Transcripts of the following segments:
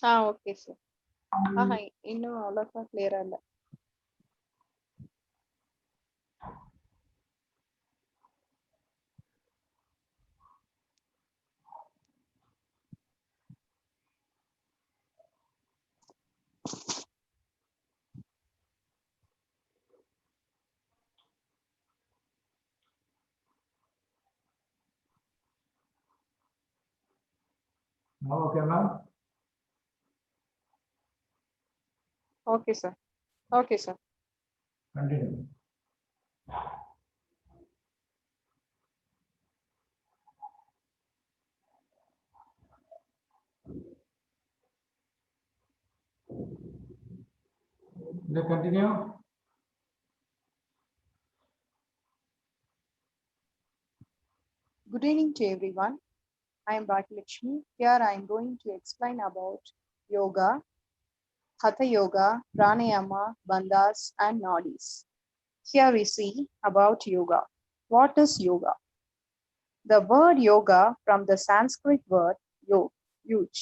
Okay, sir. இன்னும் அவ்வளோக்கா கிளியரா இல்ல. Now, okay, ma'am. Okay sir. Okay sir. Continue. Let's continue. Good evening to everyone. I am Bhagyalakshmi. Here I am going to explain about yoga, Hatha Yoga, Pranayama, Bandhas, and Nadis. Here we see about yoga. What is yoga? The word yoga from the Sanskrit word yog, yuj,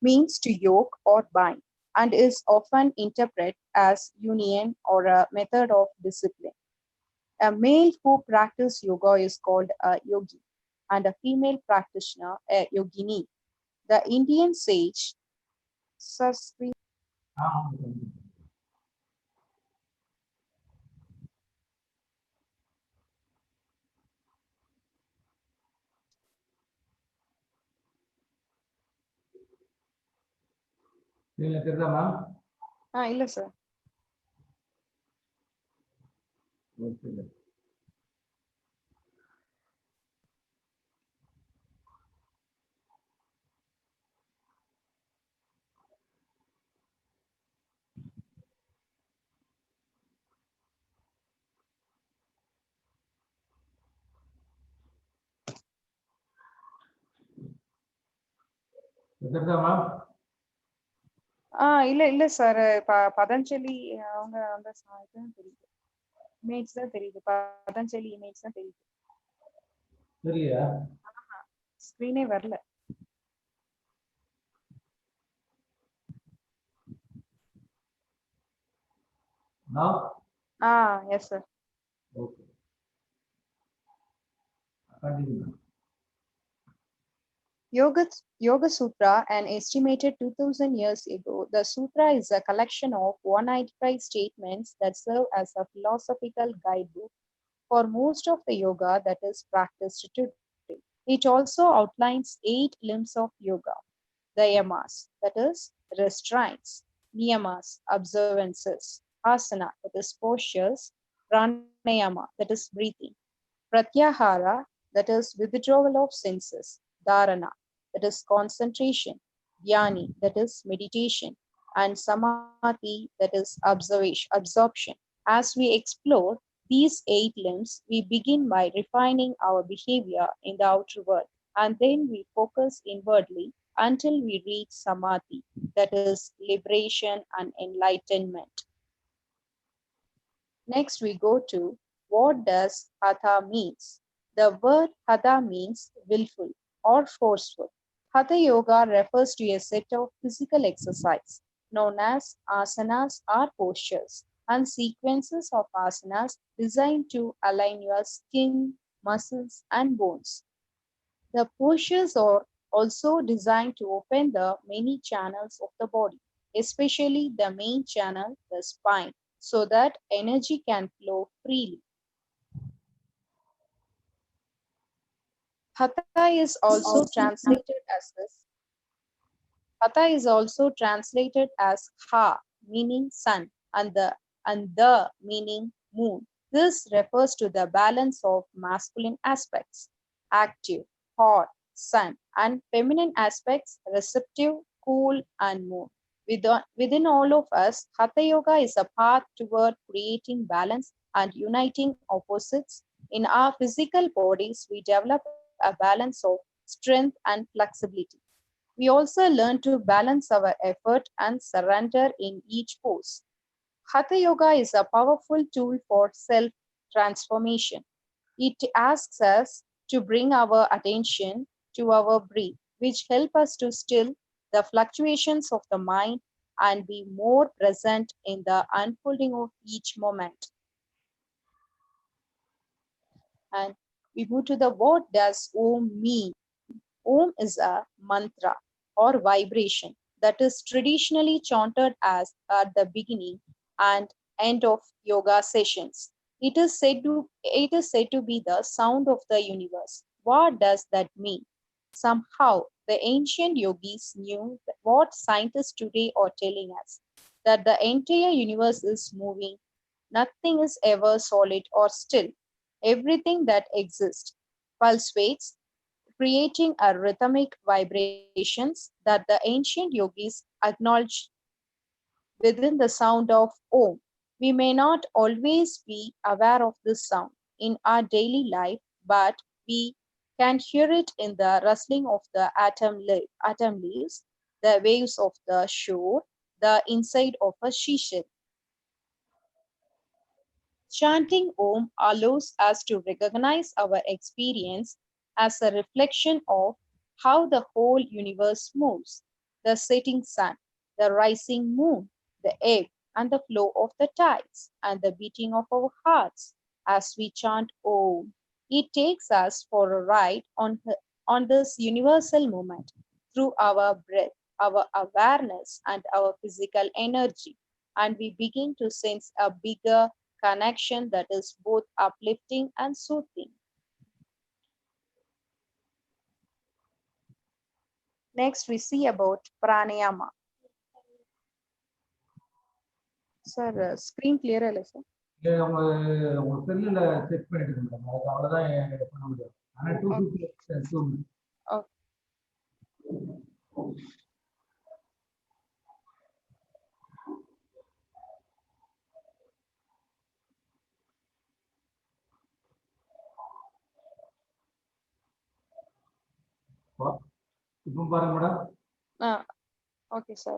means to yoke or bind, and is often interpreted as union or a method of discipline. A male who practices yoga is called a yogi, and a female practitioner a yogini. The Indian sage Sastri. இல்ல sir. இல்ல sir. Patanjali அவங்க அந்த இதுதான் தெரியுது. Image தான் தெரியுது. Patanjali image தான் தெரியுது. சரியா? ஸ்கிரீனே வரல. Now? Yes sir. Okay. Continue. Yoga Sutra, an estimated 2000 years ago, the sutra is a collection of 195 statements that serve as a philosophical guidebook for most of the yoga that is practiced today. It also outlines 8 limbs of yoga: the yamas, that is restraints; niyamas, observances; asana, that is postures; pranayama, that is breathing; pratyahara, that is withdrawal of senses; dharana, that is concentration; dhyani, that is meditation; and samadhi, that is absorption. As we explore these 8 limbs, we begin by refining our behavior in the outer world, and then we focus inwardly until we reach samadhi, that is liberation and enlightenment. Next, we go to what does hatha means. The word hatha means willful or forceful. Hatha yoga refers to a set of physical exercise known as asanas or postures and sequences of asanas designed to align your skin, muscles, and bones. The postures are also designed to open the many channels of the body, especially the main channel, the spine, so that energy can flow freely. Hatha is also translated as this. Hatha is also translated as ha, meaning sun, and the meaning moon. This refers to the balance of masculine aspects, active, hot, sun, and feminine aspects, receptive, cool, and moon. Within all of us, Hatha Yoga is a path toward creating balance and uniting opposites. In our physical bodies, we develop a balance of strength and flexibility. We also learn to balance our effort and surrender in each pose. Hatha Yoga is a powerful tool for self transformation. It asks us to bring our attention to our breath, which help us to still the fluctuations of the mind and be more present in the unfolding of each moment. And we move to the what does Om mean? Om is a mantra or vibration that is traditionally chanted as at the beginning and end of yoga sessions. It is said to be the sound of the universe. What does that mean? Somehow the ancient yogis knew what scientists today are telling us, that the entire universe is moving. Nothing is ever solid or still. Everything that exists pulsates, creating a rhythmic vibrations that the ancient yogis acknowledged within the sound of Om. We may not always be aware of this sound in our daily life, but we can hear it in the rustling of the atom leaves, the waves of the shore, the inside of a seashell. Chanting Om allows us to recognize our experience as a reflection of how the whole universe moves: the setting sun, the rising moon, the ebb and the flow of the tides, and the beating of our hearts as we chant Om. It takes us for a ride on this universal moment through our breath, our awareness, and our physical energy, and we begin to sense a bigger connection that is both uplifting and soothing. Next, we see about pranayama. Sir, screen clear அல்ல sir? இல்லை உங்க செல்லில் check பண்ணிட்டு madam, அது அவ்வளோதான் பண்ண முடியும். ஆனால் 250 2 Okay. இப்போ பாருங்க madam. Okay, sir.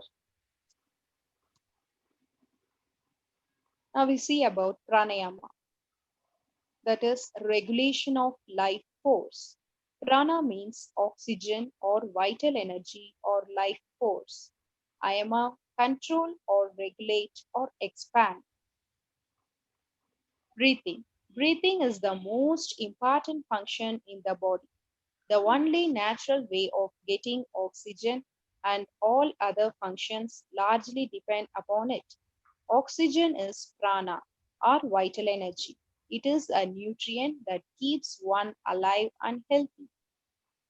Now we see about pranayama, that is regulation of life force. Prana means oxygen or vital energy or life force. Ayama, control or regulate or expand. Breathing. Breathing is the most important function in the body, the only natural way of getting oxygen, and all other functions largely depend upon it. Oxygen is prana, or vital energy. It is a nutrient that keeps one alive and healthy.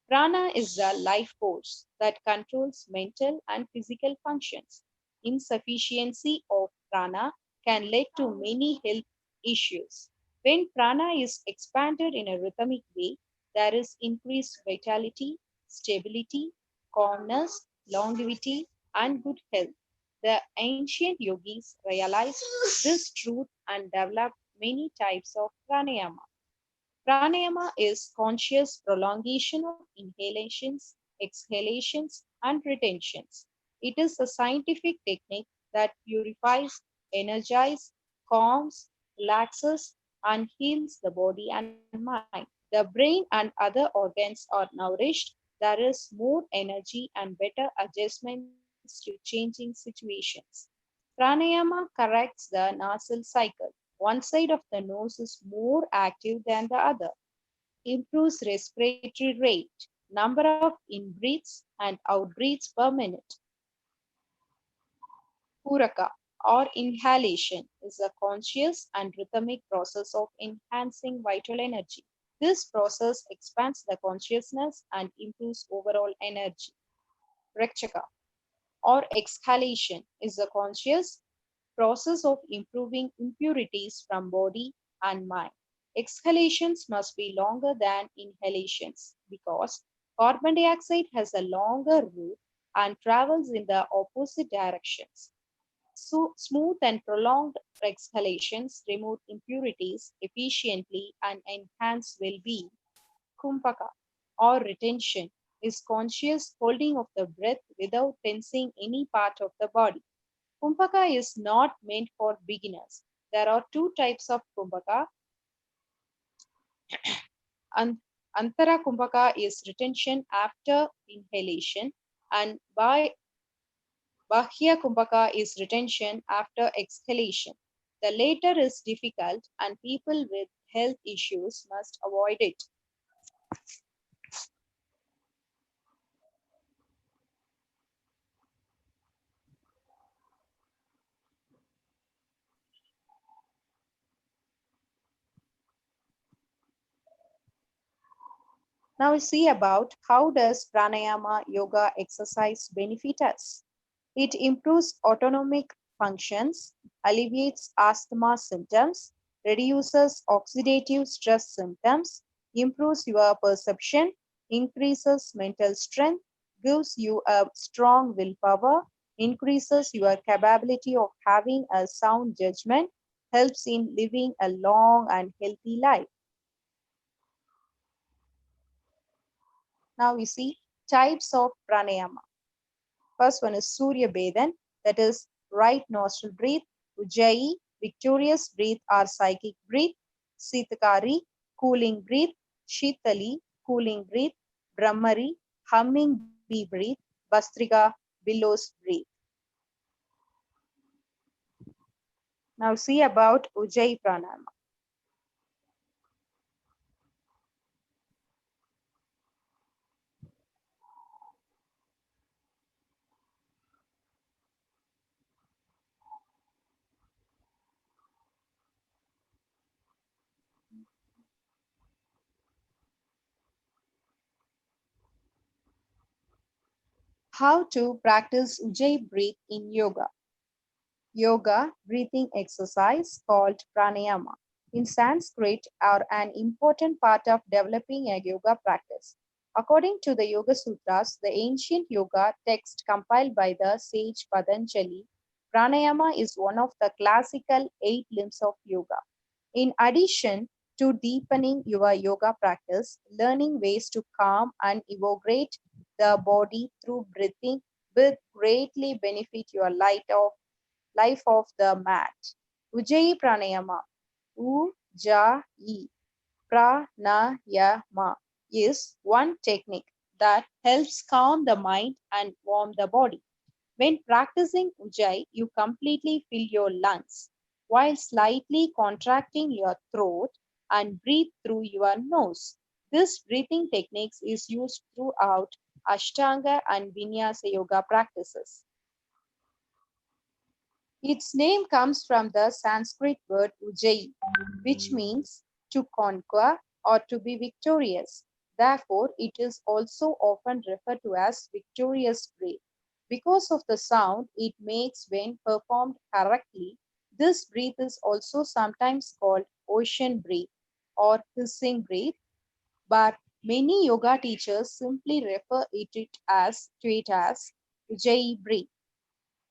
Prana is the life force that controls mental and physical functions. Insufficiency of prana can lead to many health issues. When prana is expanded in a rhythmic way, there is increased vitality, stability, calmness, longevity, and good health. The ancient yogis realized this truth and developed many types of pranayama. Pranayama is conscious prolongation of inhalations, exhalations, and retentions. It is a scientific technique that purifies, energizes, calms, relaxes, and heals the body and mind. The brain and other organs are nourished. There is more energy and better adjustments to changing situations. Pranayama corrects the nasal cycle. One side of the nose is more active than the other, improves respiratory rate, number of in-breaths and out-breaths per minute. Puraka or inhalation is a conscious and rhythmic process of enhancing vital energy. This process expands the consciousness and improves overall energy. Rakshaka or exhalation is a conscious process of improving impurities from body and mind. Exhalations must be longer than inhalations because carbon dioxide has a longer route and travels in the opposite directions. So smooth and prolonged exhalations remove impurities efficiently and enhance well-being. Kumpaka or retention is conscious holding of the breath without tensing any part of the body. Kumbhaka is not meant for beginners. There are two types of Kumbhaka, Antara Kumbhaka is retention after inhalation, and Bahya Kumbhaka is retention after exhalation. The latter is difficult, and people with health issues must avoid it. Now we see about how does pranayama yoga exercise benefit us. It improves autonomic functions, alleviates asthma symptoms, reduces oxidative stress symptoms, improves your perception, increases mental strength, gives you a strong willpower, increases your capability of having a sound judgment, helps in living a long and healthy life. Now we see types of pranayama. First one is Surya Bedan, that is right nostril breathe. Ujjayi, victorious breathe or psychic breathe. Sitakari, cooling breathe. Shitali, cooling breathe. Brahmari, humming bee breathe. Bastrika, billows breathe. Now see about Ujjayi Pranayama. How to practice Ujjayi breathe in yoga. Yoga breathing exercise called pranayama in Sanskrit are an important part of developing a yoga practice. According to the Yoga Sutras, the ancient yoga text compiled by the sage Patanjali, pranayama is one of the classical 8 limbs of yoga. In addition to deepening your yoga practice, learning ways to calm and evogate the body through breathing will greatly benefit your life of the mat. Ujjayi Pranayama. Ujjayi Pranayama is one technique that helps calm the mind and warm the body. When practicing Ujjayi, you completely fill your lungs while slightly contracting your throat and breathe through your nose. This breathing technique is used throughout Ashtanga and Vinyasa yoga practices. Its name comes from the Sanskrit word Ujjayi, which means to conquer or to be victorious. Therefore, it is also often referred to as victorious breath. Because of the sound it makes when performed correctly, this breath is also sometimes called ocean breath or hissing breath, but many yoga teachers simply refer to it as Ujjayi breath.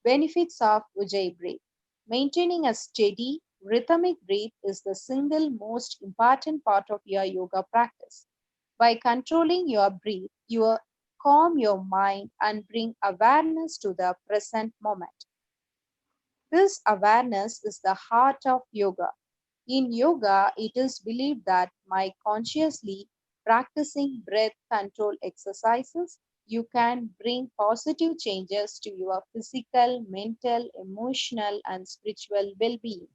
Benefits of Ujjayi breath. Maintaining a steady, rhythmic breath is the single most important part of your yoga practice. By controlling your breath, you calm your mind and bring awareness to the present moment. This awareness is the heart of yoga. In yoga, it is believed that by consciously practicing breath control exercises, you can bring positive changes to your physical, mental, emotional, and spiritual well being.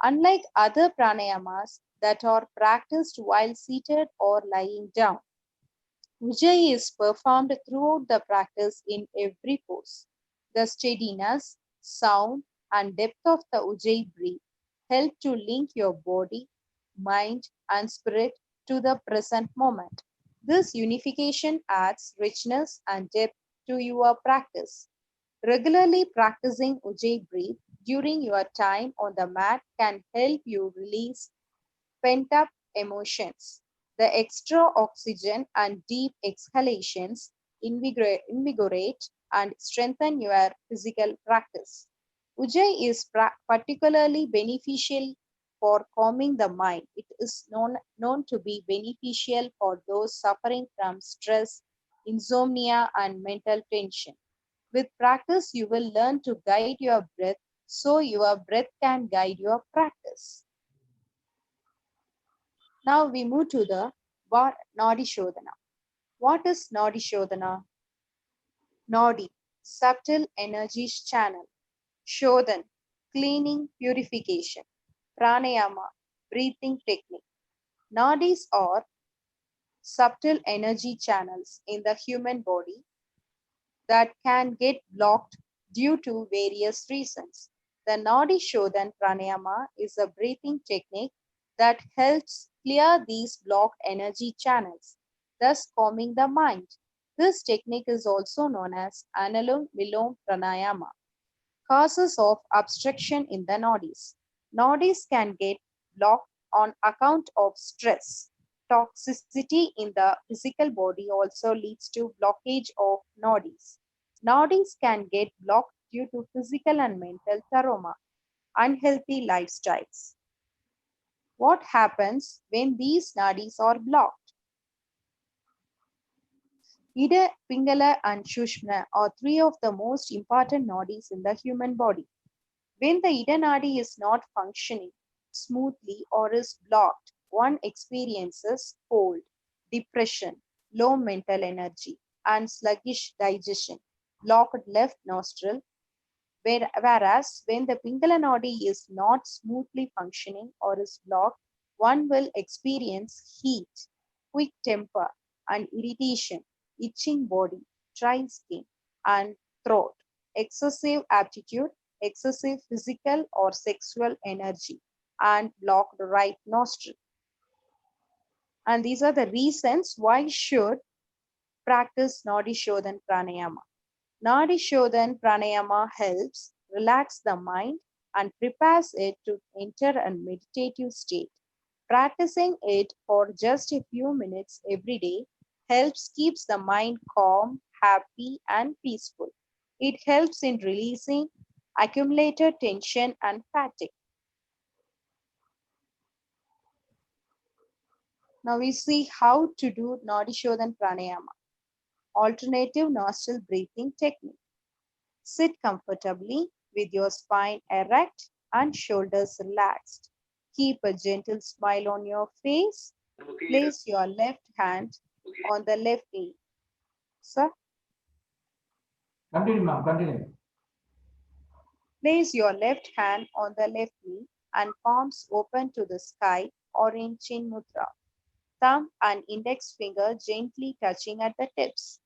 Unlike other pranayamas that are practiced while seated or lying down, Ujjayi is performed throughout the practice in every pose. The steadiness, sound, and depth of the Ujjayi breath help to link your body, mind, and spirit to the present moment. This unification adds richness and depth to your practice. Regularly practicing Ujjayi breath during your time on the mat can help you release pent up emotions. The extra oxygen and deep exhalations invigorate and strengthen your physical practice. Ujjayi is particularly beneficial for calming the mind. It is known to be beneficial for those suffering from stress, insomnia, and mental tension. With practice, you will learn to guide your breath so your breath can guide your practice. Now we move to the Nadi Shodhana. What is Nadi Shodhana? Nadi, subtle energy channel. Shodhan, cleaning, purification. Pranayama, breathing technique. Nadis are subtle energy channels in the human body that can get blocked due to various reasons. The Nadi Shodhan Pranayama is a breathing technique that helps clear these blocked energy channels, thus calming the mind. This technique is also known as Analom Vilom Pranayama. Causes of obstruction in the nadis. Nadis can get blocked on account of stress. Toxicity in the physical body also leads to blockage of nadis. Nadis can get blocked due to physical and mental trauma, unhealthy lifestyles. What happens when these nadis are blocked? Ida, Pingala, and Shushma are three of the most important nadis in the human body. When the Ida Nadi is not functioning smoothly or is blocked, one experiences cold, depression, low mental energy, and sluggish digestion, blocked left nostril. Whereas when the Pingala Nadi is not smoothly functioning or is blocked, one will experience heat, quick temper, and irritation, itching body, dry skin, and throat, excessive aptitude, excessive physical or sexual energy, and blocked right nostril. And these are the reasons why should practice Nadi Shodhan Pranayama. Nadi Shodhan Pranayama helps relax the mind and prepares it to enter a meditative state. Practicing it for just a few minutes every day helps keeps the mind calm, happy, and peaceful. It helps in releasing accumulated tension and fatigue. Now we see how to do Nadi Shodhan Pranayama, alternative nostril breathing technique. Sit comfortably with your spine erect and shoulders relaxed. Keep a gentle smile on your face. Place your left hand on the left knee. Sir, Continue, ma'am. Continue. place your left hand on the left knee and palms open to the sky or in Chin Mudra. Thumb and index finger gently touching at the tips.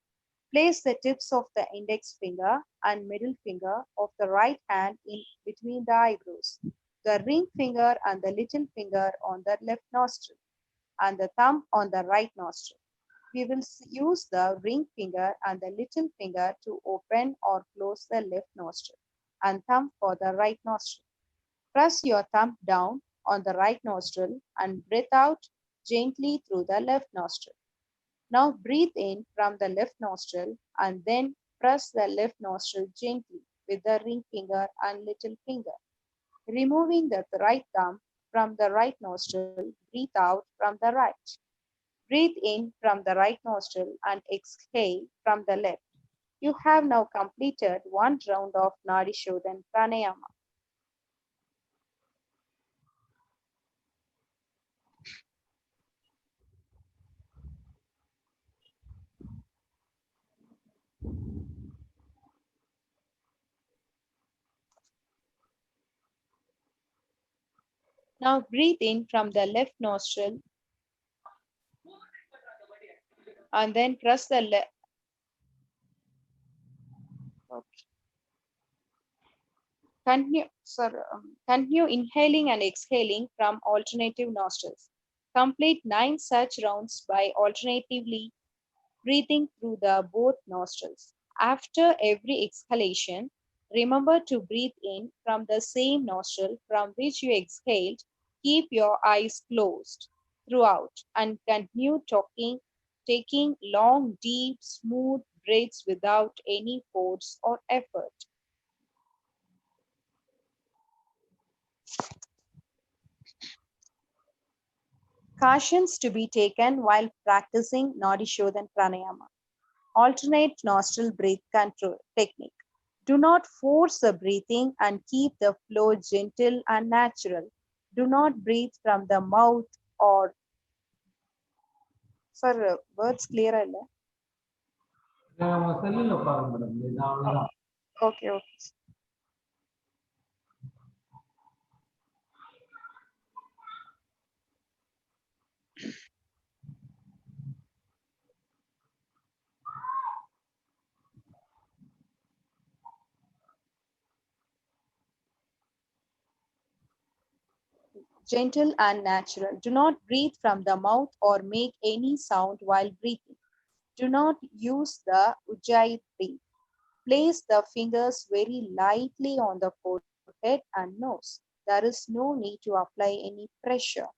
Place the tips of the index finger and middle finger of the right hand in between the eyebrows, the ring finger and the little finger on the left nostril, and the thumb on the right nostril. We will use the ring finger and the little finger to open or close the left nostril, and thumb for the right nostril. Press your thumb down on the right nostril and breathe out gently through the left nostril. Now breathe in from the left nostril and then press the left nostril gently with the ring finger and little finger. Removing the right thumb from the right nostril, breathe out from the right. Breathe in from the right nostril and exhale from the left. You have now completed one round of Nadi Shodhan Pranayama. Now breathe in from the left nostril and then press the left. Continue inhaling and exhaling from alternative nostrils. Complete 9 such rounds by alternatively breathing through the both nostrils. After every exhalation, remember to breathe in from the same nostril from which you exhaled. Keep your eyes closed throughout and continue taking long, deep, smooth breaths without any force or effort. Cautions to be taken while practicing Nadi Shodhan Pranayama. Alternate nostril breath control technique. Do not force the breathing and keep the flow gentle and natural. Do not breathe from the mouth or Sir, words clear இல்ல. நம்ம செல்லுல பாருங்க madam, இது அவ்வளவுதான். Okay, okay. Gentle and natural. Do not breathe from the mouth or make any sound while breathing. Do not use the Ujjayi breath. Place the fingers very lightly on the forehead and nose. There is no need to apply any pressure.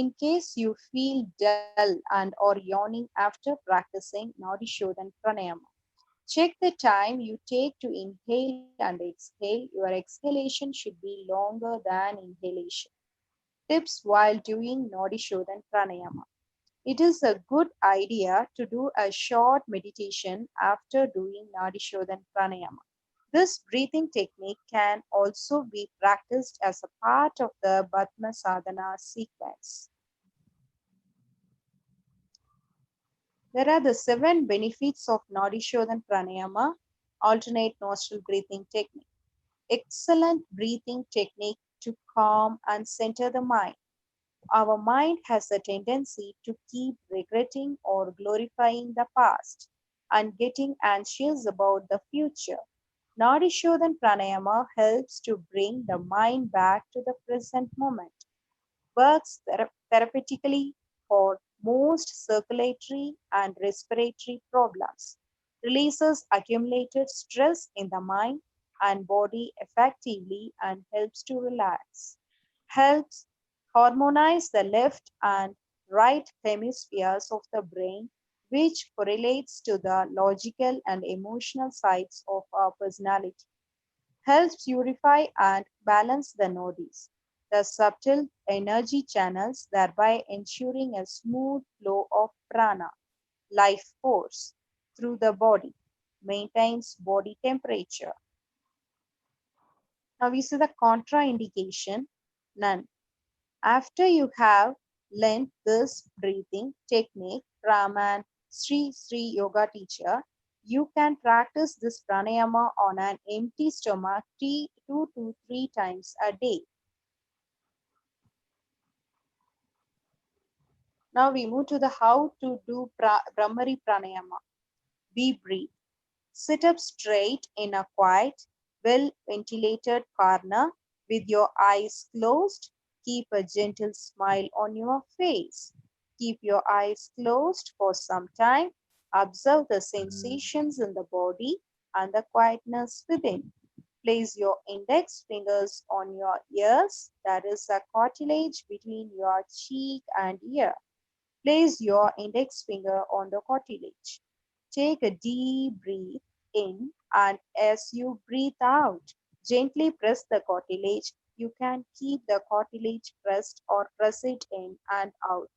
In case you feel dull and or yawning after practicing Nadi Shodhan Pranayama, check the time you take to inhale and exhale. Your exhalation should be longer than inhalation. Tips while doing Nadi Shodhan Pranayama. It is a good idea to do a short meditation after doing Nadi Shodhan Pranayama. This breathing technique can also be practiced as a part of the Padma Sadhana sequence. There are the 7 benefits of Nadi Shodhan Pranayama, alternate nostril breathing technique. Excellent breathing technique to calm and center the mind. Our mind has a tendency to keep regretting or glorifying the past and getting anxious about the future. Nadi Shodhan Pranayama helps to bring the mind back to the present moment, works therapeutically for most circulatory and respiratory problems, releases accumulated stress in the mind and body effectively and helps to relax, helps harmonize the left and right hemispheres of the brain, which correlates to the logical and emotional sides of our personality, helps purify and balance the nadis, the subtle energy channels, thereby ensuring a smooth flow of prana, life force, through the body, maintains body temperature. Now we see the contraindication, none. After you have learned this breathing technique from an Sri Sri yoga teacher, you can practice this pranayama on an empty stomach 2 to 3 times a day. Now we move to the how to do Brahmari pranayama. Be breathe. Sit up straight in a quiet, well ventilated corner with your eyes closed. Keep a gentle smile on your face. Keep your eyes closed for some time. Observe the sensations in the body and the quietness within. Place your index fingers on your ears. There is a cartilage between your cheek and ear. Place your index finger on the cartilage. Take a deep breath in, and as you breathe out, gently press the cartilage. You can keep the cartilage pressed or press it in and out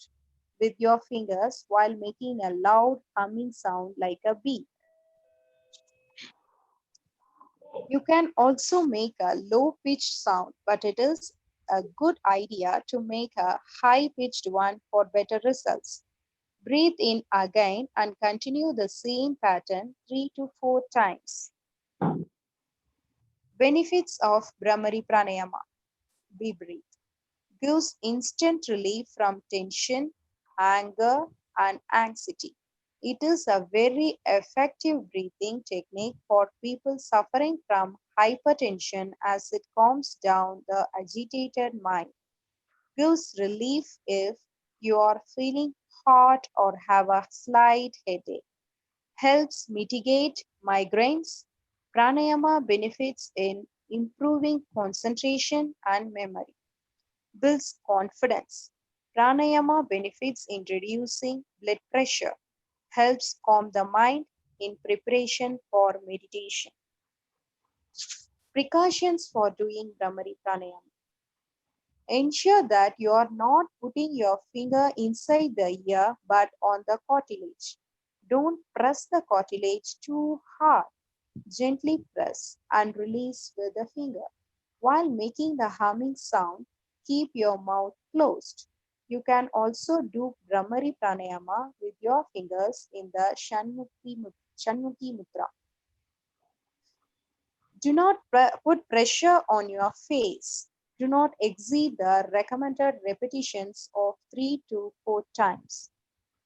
with your fingers while making a loud humming sound like a bee. You can also make a low pitched sound, but it is a good idea to make a high pitched one for better results. Breathe in again and continue the same pattern 3 to 4 times. Benefits of Brahmari Pranayama. Be breathe. Gives instant relief from tension, anger, and anxiety. It is a very effective breathing technique for people suffering from hypertension as it calms down the agitated mind. Gives relief if you are feeling hot or have a slight headache. Helps mitigate migraines. Pranayama benefits in improving concentration and memory. Builds confidence. Pranayama benefits in reducing blood pressure. Helps calm the mind in preparation for meditation. Precautions for doing Brahmari Pranayama. Ensure that you are not putting your finger inside the ear but on the cartilage. Don't press the cartilage too hard. Gently press and release with the finger. While making the humming sound, keep your mouth closed. You can also do Brahmari Pranayama with your fingers in the Shanmukhi Mudra. Do not put pressure on your face. Do not exceed the recommended repetitions of 3 to 4 times.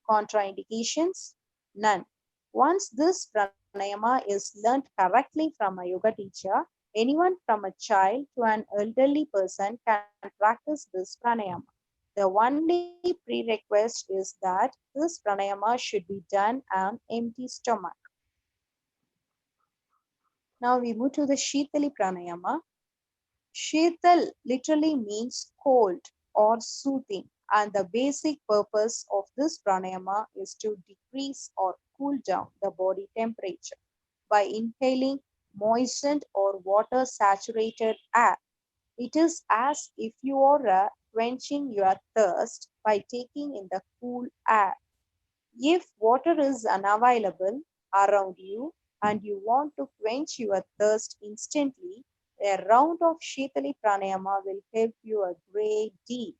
Contraindications? None. Once this pranayama is learned correctly from a yoga teacher, anyone from a child to an elderly person can practice this pranayama. The only prerequisite is that this pranayama should be done on empty stomach. Now we move to the Shitali pranayama. Shital literally means cold or soothing, and the basic purpose of this pranayama is to decrease or cool down the body temperature by inhaling moistened or water saturated air. It is as if you are quenching your thirst by taking in the cool air. If water is unavailable around you and you want to quench your thirst instantly, a round of Shitali Pranayama will help you a great deal.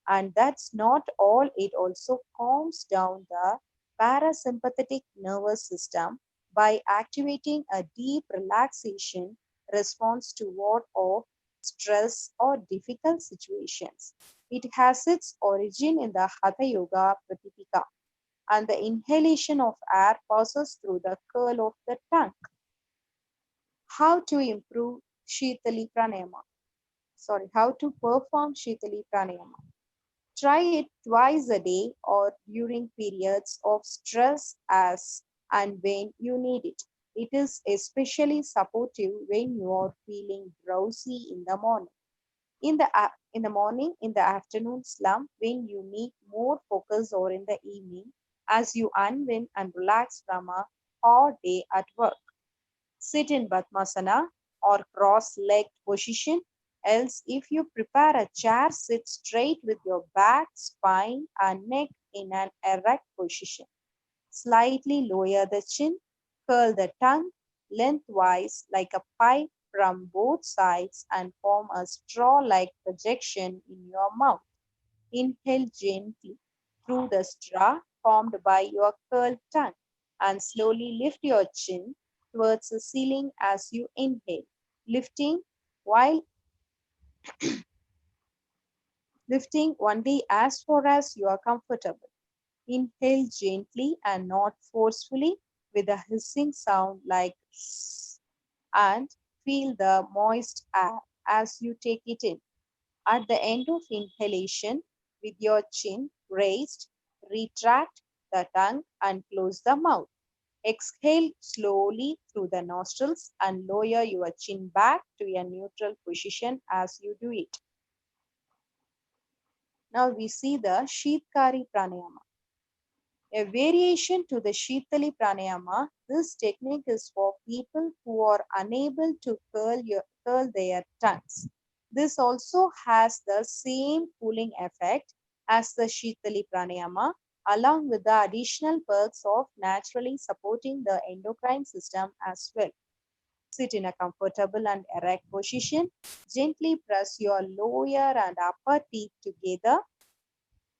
And that's not all, it also calms down the parasympathetic nervous system by activating a deep relaxation response to ward of stress or difficult situations. It has its origin in the Hatha Yoga Pratipika, and the inhalation of air passes through the curl of the tongue. How to improve Shitali Pranayama? How to perform Shitali Pranayama? Try it twice a day or during periods of stress as and when you need it. It is especially supportive when you are feeling drowsy in the morning. In the morning, in the afternoon slump, when you need more focus, or in the evening as you unwind and relax from a hard day at work. Sit in Padmasana or cross-legged position. Else, if you prepare a chair, sit straight with your back, spine, and neck in an erect position. Slightly lower the chin, curl the tongue lengthwise like a pipe from both sides and form a straw-like projection in your mouth. Inhale gently through the straw formed by your curled tongue and slowly lift your chin towards the ceiling as you inhale, lifting while lifting only as far as you are comfortable. Inhale gently and not forcefully with a hissing sound like "s," and feel the moist air as you take it in. At the end of inhalation, with your chin raised, retract the tongue and close the mouth. Exhale slowly through the nostrils and lower your chin back to a neutral position as you do it. Now we see the Sheetkari Pranayama. A variation to the Shitali Pranayama, this technique is for people who are unable to curl their tongues. This also has the same cooling effect as the Shitali Pranayama, along with the additional perks of naturally supporting the endocrine system as well. Sit in a comfortable and erect position. Gently press your lower and upper teeth together.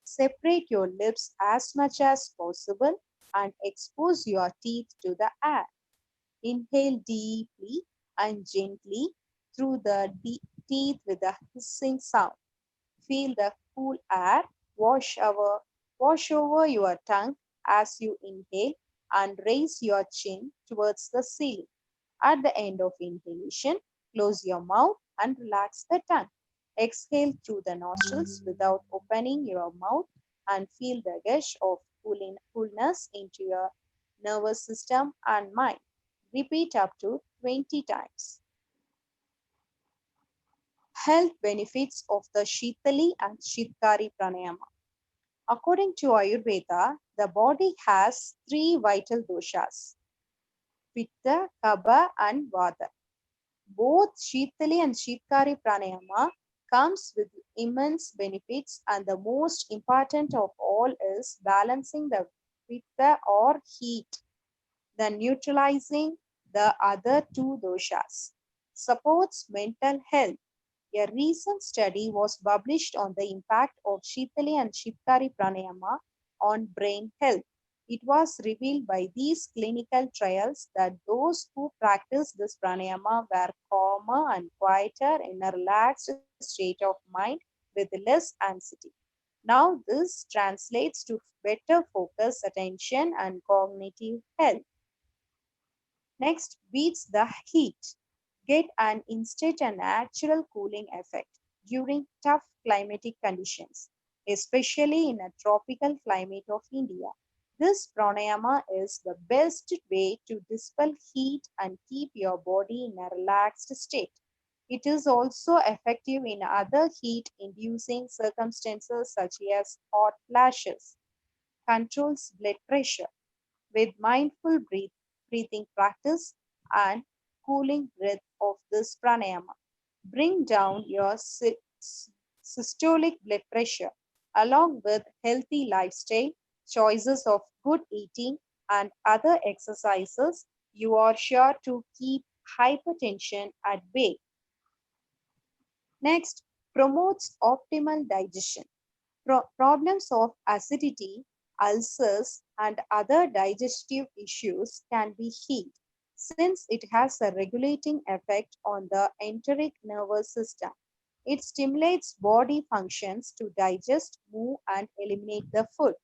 Separate your lips as much as possible and expose your teeth to the air. Inhale deeply and gently through the teeth with a hissing sound. Feel the cool air wash over your tongue as you inhale and raise your chin towards the ceiling. At the end of inhalation, close your mouth and relax the tongue. Exhale through the nostrils without opening your mouth and feel the gush of coolness into your nervous system and mind. Repeat up to 20 times. Health benefits of the Shitali and Shitkari Pranayama. According to Ayurveda, the body has three vital doshas: Pitta, Kapha, and Vata. Both Shitali and Shitkari Pranayama comes with immense benefits, and the most important of all is balancing the Pitta or heat, then neutralizing the other two doshas. Supports mental health. A recent study was published on the impact of Shitali and Shivkari pranayama on brain health. It was revealed by these clinical trials that those who practiced this pranayama were calmer and quieter in a relaxed state of mind with less anxiety. Now, this translates to better focus, attention, and cognitive health. Next, beats the heat. Get an instant and natural cooling effect during tough climatic conditions, especially in a tropical climate of India. This pranayama is the best way to dispel heat and keep your body in a relaxed state. It is also effective in other heat inducing circumstances such as hot flashes, controls blood pressure with mindful breathing practice and cooling breath of this pranayama. Bring down your systolic blood pressure along with healthy lifestyle, choices of good eating, and other exercises. You are sure to keep hypertension at bay. Next, promotes optimal digestion. Problems of acidity, ulcers, and other digestive issues can be healed since it has a regulating effect on the enteric nervous system. It stimulates body functions to digest, move, and eliminate the food.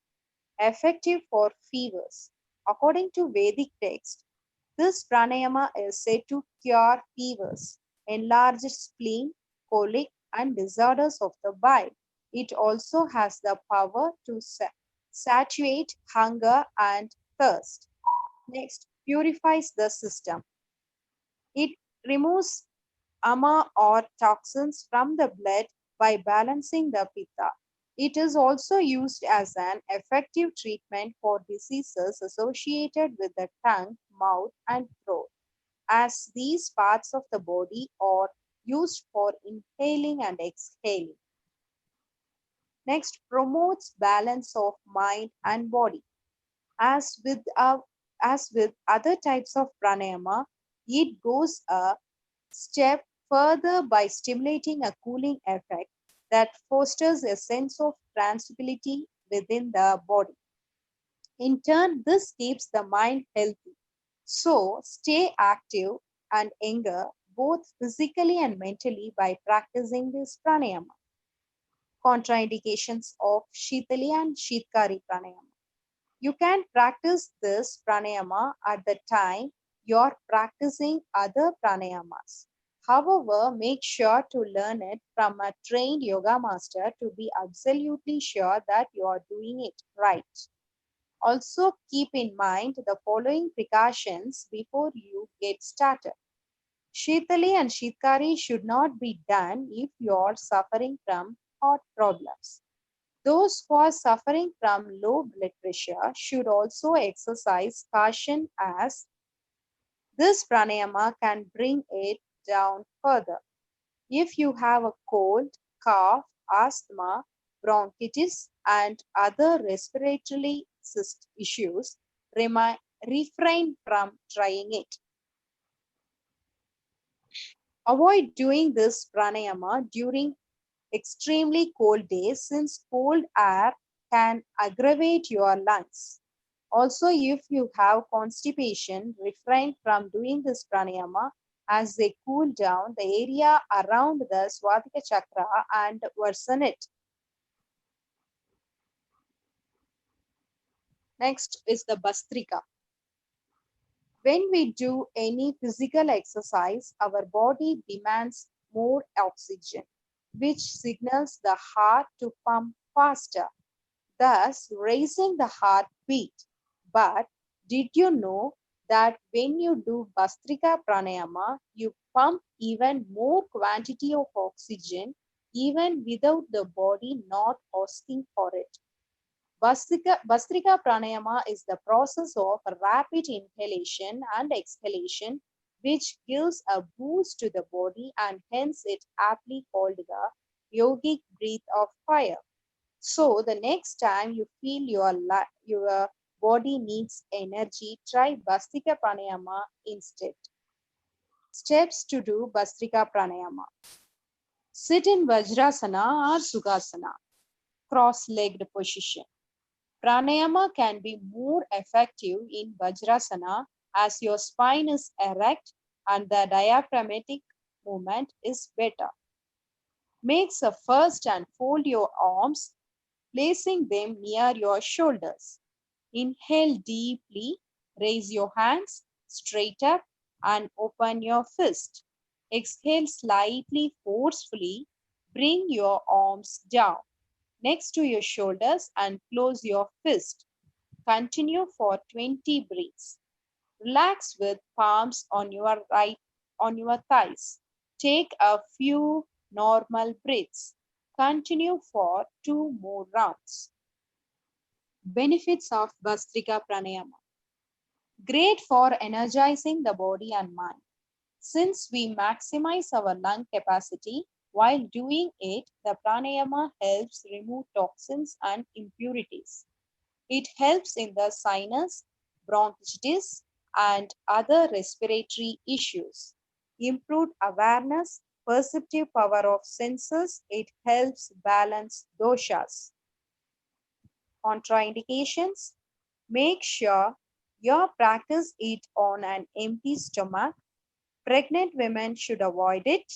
Effective for fevers. According to Vedic text, this pranayama is said to cure fevers, enlarged spleen, colic, and disorders of the bile. It also has the power to satiate hunger and thirst. Next, purifies the system. It removes ama or toxins from the blood by balancing the pitta. It is also used as an effective treatment for diseases associated with the tongue, mouth, and throat, as these parts of the body are used for inhaling and exhaling. Next, promotes balance of mind and body. As with, uh, as with other types of pranayama, it goes a step further by stimulating a cooling effect that fosters a sense of tranquility within the body. In turn, this keeps the mind healthy. So, stay active and younger both physically and mentally by practicing this pranayama. Contraindications of Shitali and Shitkari pranayama. You can practice this pranayama at the time you're practicing other pranayamas. However, make sure to learn it from a trained yoga master to be absolutely sure that you are doing it right. Also, keep in mind the following precautions before you get started. Shitali and Shitkari should not be done if you are suffering from heart problems. Those who are suffering from low blood pressure should also exercise caution as this pranayama can bring it down further. If you have a cold, cough, asthma, bronchitis, and other respiratory issues, refrain from trying it. Avoid doing this pranayama during extremely cold days since cold air can aggravate your lungs. Also, if you have constipation, refrain from doing this pranayama as they cool down the area around the Swatika chakra and worsen it. Next is the Bastrika. When we do any physical exercise, our body demands more oxygen, which signals the heart to pump faster, thus raising the heartbeat. But did you know that when you do Bastrika Pranayama, you pump even more quantity of oxygen even without the body not asking for it? Bastrika Pranayama is the process of rapid inhalation and exhalation which gives a boost to the body and hence it aptly called the yogic breath of fire. So the next time you feel your body needs energy, try Bastrika Pranayama instead. Steps to do Bastrika Pranayama. Sit in Vajrasana or Sukhasana, cross-legged position. Pranayama can be more effective in Vajrasana as your spine is erect and the diaphragmatic movement is better. Make a first and fold your arms, placing them near your shoulders. Inhale deeply, raise your hands straight up and open your fist. Exhale slightly forcefully, bring your arms down next to your shoulders and close your fist. Continue for 20 breaths. Relax with palms on your thighs. Take a few normal breaths. Continue for 2 more rounds. Benefits of Bhastrika Pranayama. Great for energizing the body and mind. Since we maximize our lung capacity while doing it, the pranayama helps remove toxins and impurities. It helps in the sinus, bronchitis, and other respiratory issues. Improved awareness, perceptive power of senses, it helps balance doshas. Contraindications, make sure you practice it on an empty stomach. Pregnant women should avoid it.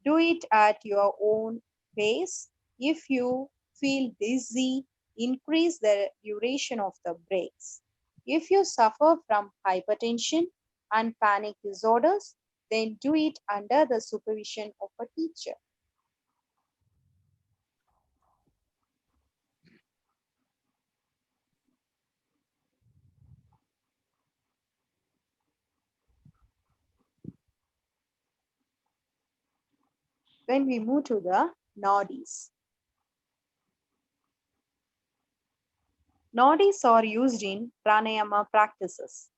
Do it at your own pace. If you feel dizzy, increase the duration of the breaks. If you suffer from hypertension and panic disorders, then do it under the supervision of a teacher. Then we move to the nadis. Nadis are used in pranayama practices.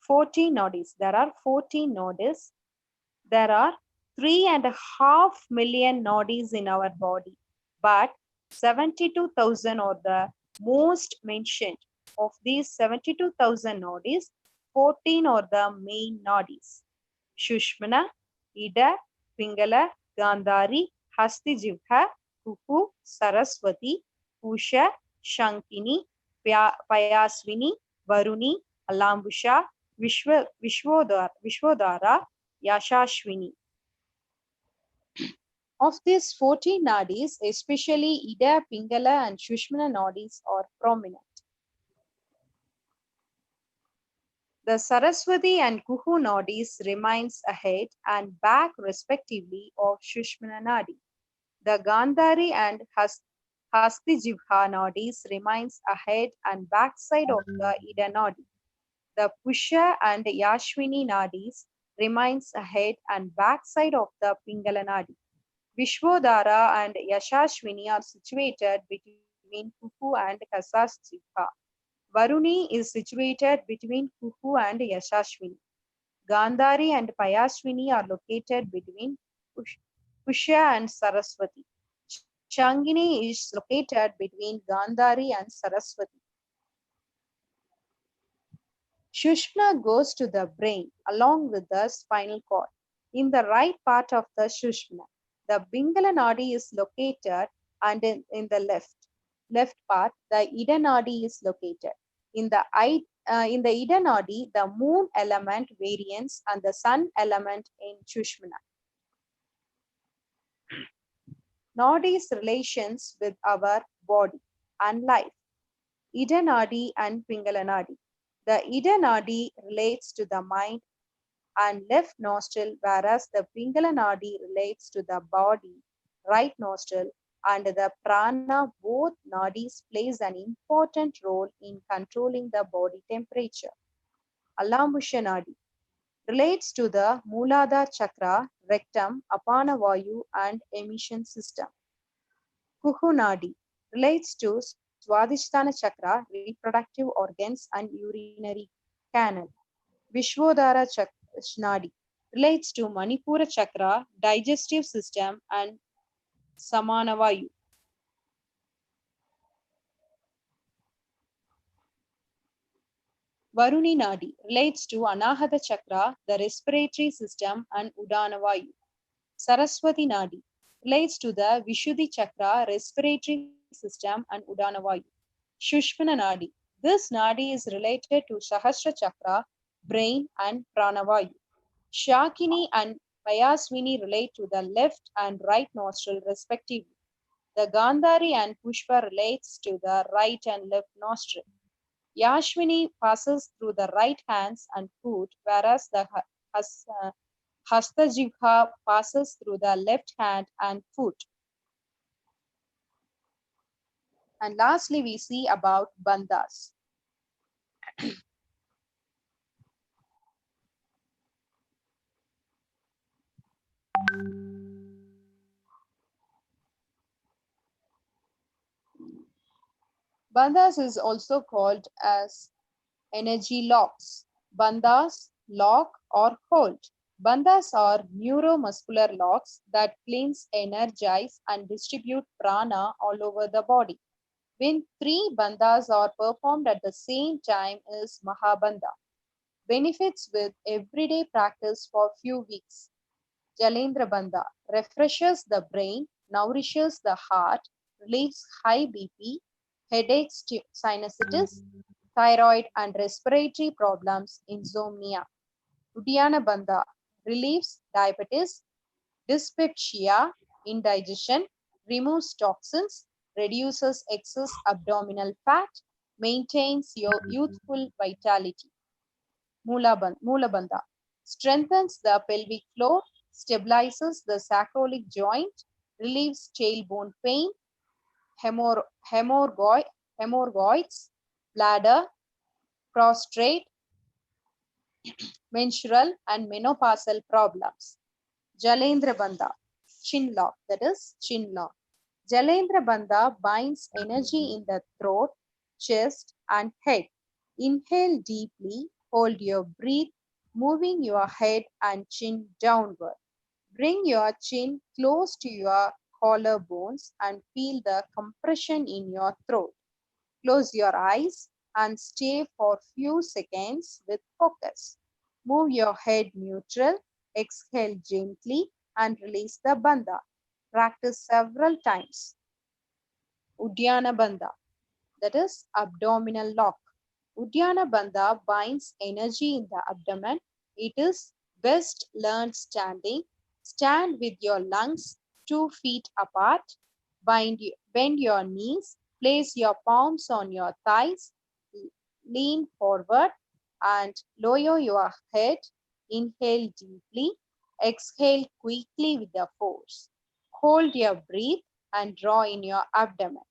14 nadis. There are 14 nadis. There are 3.5 million nadis in our body, but 72,000 are the most mentioned. Of these 72,000 nadis, 14 are the main nadis. Shushmana, Ida, Pingala, Gandhari, Hastijibha, Kuku, Saraswati, Pusha, Shankini, Payaswini, Varuni, Alambusha, Vishwadara, Yashashwini. Of these 14 nadis, especially Ida, Pingala, and Shushmana nadis are prominent. The Saraswati and Kuhu nadis remains ahead and back respectively of Shushmana nadi. The Gandhari and Hastijibha nadis remains ahead and backside of the Ida nadi. The Pusha and Yashwini nadis remains ahead and backside of the Pingala nadi. Vishwadara and Yashashwini are situated between Kuku and Kasasjibha. Varuni is situated between Kuku and Yashashwini. Gandhari and Payaswini are located between Pusha and Saraswati. Shangini is located between Gandhari and Saraswati. Shushmana goes to the brain along with the spinal cord. In the right part of the Shushmana, the Pingala nadi is located, and in the left part, the Ida nadi is located. In the Ida nadi, the moon element variance and the sun element in Shushmana. Nadi's relations with our body and life. Ida nadi and Pingala nadi. The Ida nadi relates to the mind and left nostril, whereas the Pingala nadi relates to the body, right nostril, and the prana. Both nadis plays an important role in controlling the body temperature. Alambusha nadi relates to the Muladhara chakra, rectum, Apana Vayu, and emission system. Kuhu nadi relates to Swadhisthana chakra, reproductive organs, and urinary canal. Vishwadhara nadi relates to Manipura chakra, digestive system, and Samanavayu. Varuni nadi relates to Anahata chakra, the respiratory system, and Udanavayu. Saraswati nadi relates to the Vishuddhi Chakra, respiratory system, and Udana Vayu. Shushmana Nadi. This Nadi is related to Sahasra Chakra, brain, and Pranavayu. Shakini and Payasvini relate to the left and right nostril respectively. The Gandhari and Pushpa relates to the right and left nostril. Yashvini passes through the right hands and foot, whereas the Hastajivha passes through the left hand and foot. And lastly, we see about bandhas. Bandhas is also called as energy locks. Bandhas, lock or hold. Bandhas are neuromuscular locks that cleanse, energize, and distribute prana all over the body. When 3 bandhas are performed at the same time is Mahabandha. Benefits with everyday practice for few weeks. Jalendra Bandha refreshes the brain, nourishes the heart, relieves high BP, headaches, sinusitis, thyroid and respiratory problems, insomnia. Uddiyana Bandha relieves diabetes, dyspepsia, indigestion, removes toxins, reduces excess abdominal fat, maintains your youthful vitality. Mula Bandha strengthens the pelvic floor, stabilizes the sacroiliac joint, relieves tailbone pain, hemorrhoids, bladder, prostate, menstrual and menopausal problems. Jalendra Bandha, chin lock, that is chin lock. Jalendra Bandha binds energy in the throat, chest and head. Inhale deeply, hold your breath, moving your head and chin downward. Bring your chin close to your collarbones and feel the compression in your throat. Close your eyes and stay for few seconds with focus. Move your head neutral, exhale gently and release the bandha. Practice several times. Uddiyana Bandha, that is abdominal lock. Uddiyana Bandha binds energy in the abdomen. It is best learned standing. Stand with your lungs 2 feet apart. Bend your knees. Place your palms on your thighs. Lean forward and lower your head. Inhale deeply. Exhale quickly with the force. Hold your breath and draw in your abdomen.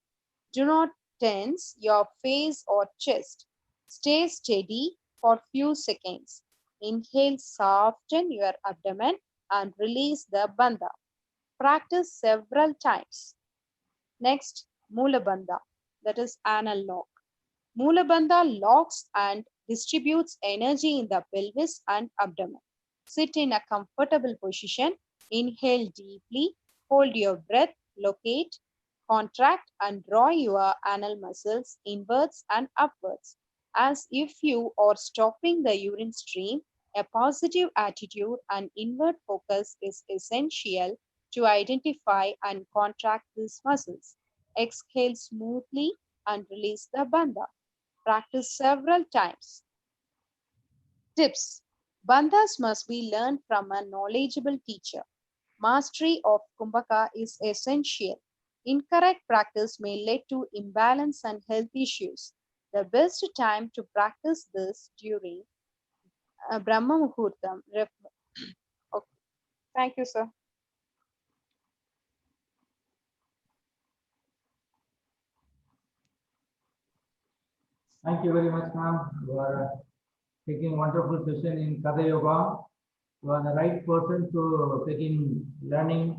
Do not tense your face or chest. Stay steady for few seconds. Inhale, soften your abdomen and release the bandha. Practice several times. Next, Mula Bandha, that is anal lock. Mula Bandha locks and distributes energy in the pelvis and abdomen. Sit in a comfortable position. Inhale deeply. Hold your breath. Locate, contract and draw your anal muscles inwards and upwards as if you are stopping the urine stream. A positive attitude and inward focus is essential to identify and contract these muscles. Exhale smoothly and release the bandha. Practice several times. Tips. Bandhas must be learned from a knowledgeable teacher. Mastery of Kumbhaka is essential. Incorrect practice may lead to imbalance and health issues. The best time to practice this during Brahma Muhurtam. Okay. Thank you, sir. Thank you very much, ma'am. You are taking wonderful session in Katha Yoga. You are the right person to taking learning,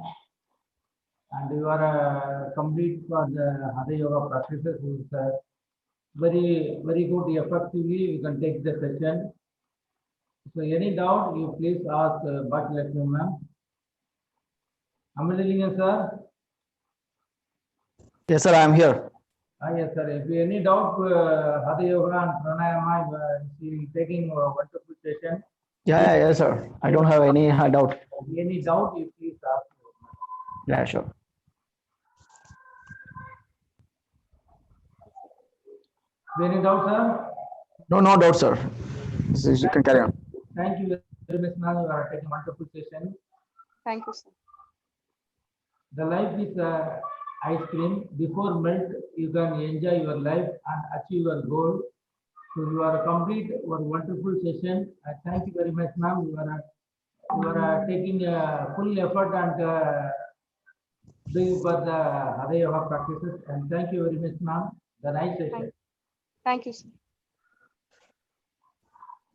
and you are complete for the Hatha Yoga practices. Is very good. Effectively, you can take the session. So, any doubt, you please ask Bhattachalakshmi ma'am. Amalilingam sir. Yes, sir, I am here. Yes, sir. If you any doubt, Hatha Yoga and Pranayama, taking a wonderful session. Yeah, yes, sir. I don't have any doubt. Any doubt, you please ask. Yeah, sure. Any doubts, sir? No doubt, sir. You can carry on. Thank you very much, ma'am. You are taking wonderful session. Thank you, sir. The life is ice cream. Before melt, you can enjoy your life and achieve your goal. So you are complete your wonderful session. Thank you very much, ma'am. You are taking full effort and doing for the Hatha Yoga practices. And thank you very much, ma'am. The nice session. Thank you, sir.